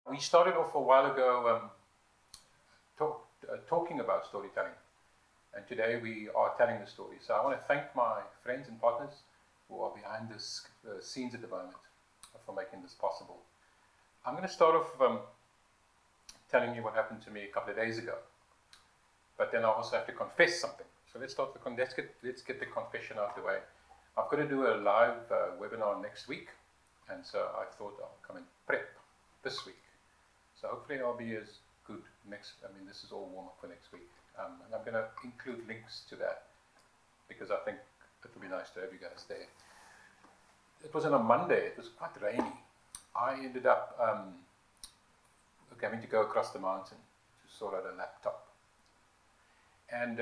We started off a while ago talking about storytelling, and today we are telling the story. So I want to thank my friends and partners who are behind the scenes at the moment for making this possible. I'm going to start off telling you what happened to me a couple of days ago, but then I also have to confess something. So let's get the confession out of the way. I've got to do a live webinar next week, and so I thought I'll come and prep this week. So hopefully I'll be as good this is all warm up for next week. And I'm going to include links to that because I think it would be nice to have you guys there. It was on a Monday, it was quite rainy. I ended up having to go across the mountain to sort out a laptop. And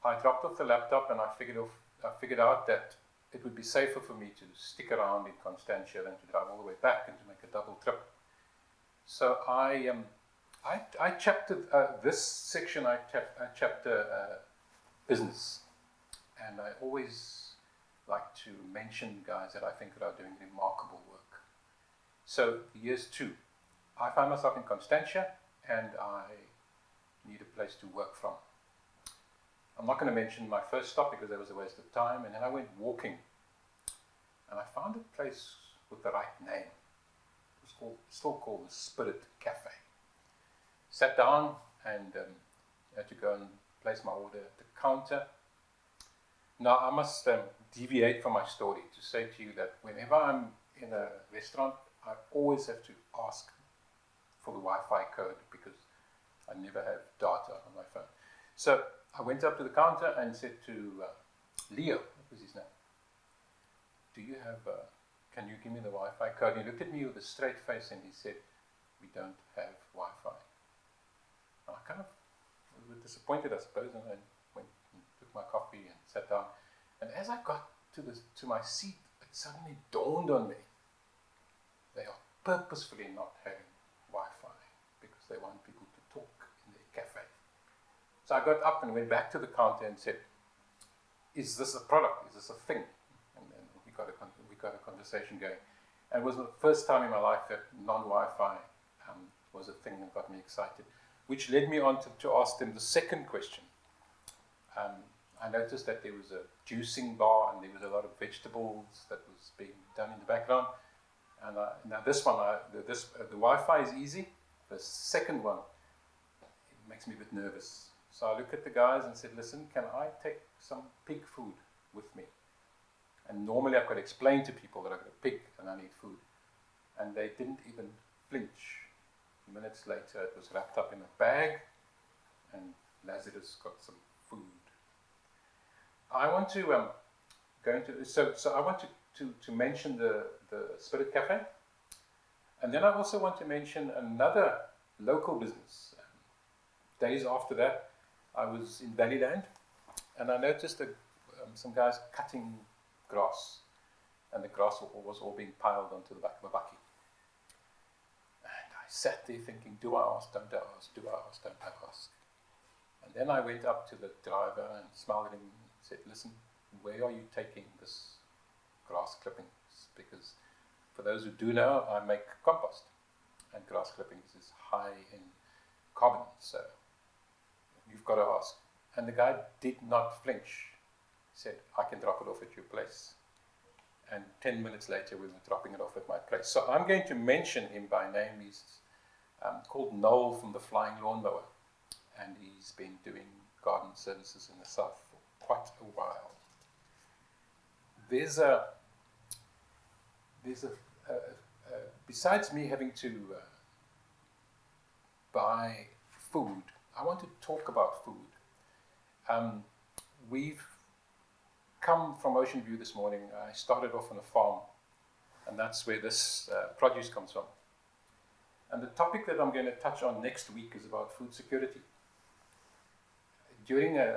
I dropped off the laptop and I figured out that it would be safer for me to stick around in Constantia than to drive all the way back and to make a double trip. So I chapter this section. I chapter business, and I always like to mention guys that I think are doing remarkable work. So here's two. I find myself in Constantia, and I need a place to work from. I'm not going to mention my first stop because that was a waste of time, and then I went walking, and I found a place with the right name. Still called the Spirit Cafe. Sat down and had to go and place my order at the counter. Now I must deviate from my story to say to you that whenever I'm in a restaurant, I always have to ask for the Wi-Fi code because I never have data on my phone. So I went up to the counter and said to Leo, what was his name? Do you have can you give me the Wi-Fi code? And he looked at me with a straight face and he said, we don't have Wi-Fi. And I kind of was disappointed, I suppose, and I went and took my coffee and sat down. And as I got to my seat, it suddenly dawned on me. They are purposefully not having Wi-Fi because they want people to talk in their cafe. So I got up and went back to the counter and said, is this a product? Is this a thing? And then we got a conversation going. And it was the first time in my life that non-Wi-Fi was a thing that got me excited, which led me on to ask them the second question. I noticed that there was a juicing bar and there was a lot of vegetables that was being done in the background. And now this one, the Wi-Fi is easy. The second one, it makes me a bit nervous. So I looked at the guys and said, listen, can I take some pig food with me? And normally I've got to explain to people that I've got a pig and I need food. And they didn't even flinch. Minutes later, it was wrapped up in a bag, and Lazarus got some food. I want to go into so I want to mention the Spirit Cafe, and then I also want to mention another local business. Days after that, I was in Valleyland, and I noticed that some guys cutting grass, and the grass was all being piled onto the back of a bakkie. Sat there thinking, do I ask, don't I ask, do I ask, don't I ask? And then I went up to the driver and smiled at him and said, listen, where are you taking this grass clippings? Because for those who do know, I make compost, and grass clippings is high in carbon, so you've got to ask. And the guy did not flinch. He said, I can drop it off at your place. And 10 minutes later, we were dropping it off at my place. So I'm going to mention him by name. He's called Noel from the Flying Lawnmower. And he's been doing garden services in the south for quite a while. Besides me having to buy food, I want to talk about food. We've come from Ocean View this morning. I started off on a farm, and that's where this produce comes from. And the topic that I'm going to touch on next week is about food security. During a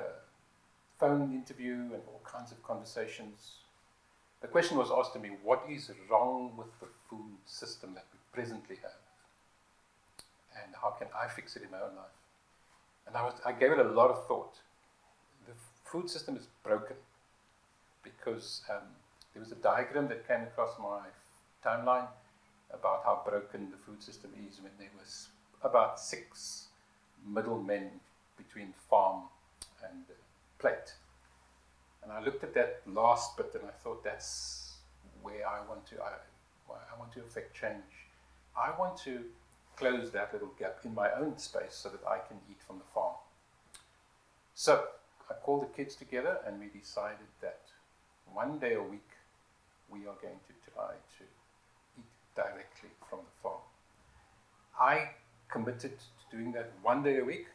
phone interview and all kinds of conversations, the question was asked to me, what is wrong with the food system that we presently have? And how can I fix it in my own life? And I gave it a lot of thought. The food system is broken because there was a diagram that came across my timeline about how broken the food system is when there was about 6 middlemen between farm and plate. And I looked at that last bit and I thought that's where I want to affect change. I want to close that little gap in my own space so that I can eat from the farm. So I called the kids together and we decided that one day a week we are going to try to eat directly from the farm. I committed to doing that one day a week,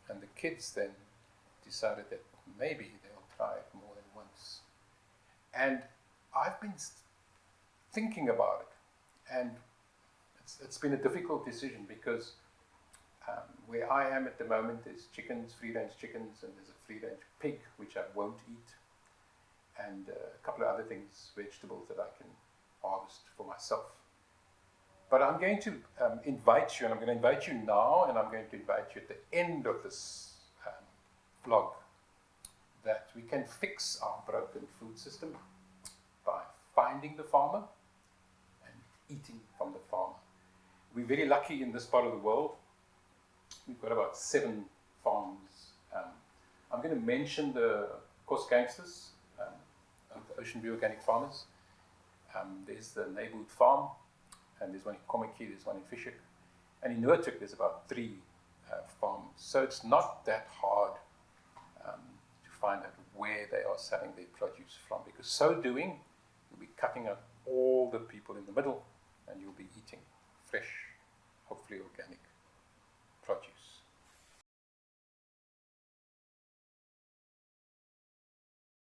and the kids then decided that maybe they'll try it more than once. And I've been thinking about it, and it's been a difficult decision because where I am at the moment there's chickens, free-range chickens, and there's a free-range pig which I won't eat, and a couple of other things, vegetables that I can harvest for myself. But I'm going to invite you, and I'm going to invite you now, and I'm going to invite you at the end of this vlog, that we can fix our broken food system by finding the farmer and eating from the farmer. We're very lucky in this part of the world. We've got about 7 farms. I'm going to mention the Coast Gangsters, the Ocean View Organic Farmers. There's the Neighborhood Farm, and there's one in Kommetjie, there's one in Fishhoek. And in Noordhoek, there's about 3 farms. So it's not that hard to find out where they are selling their produce from, because so doing, you'll be cutting out all the people in the middle, and you'll be eating fresh, hopefully organic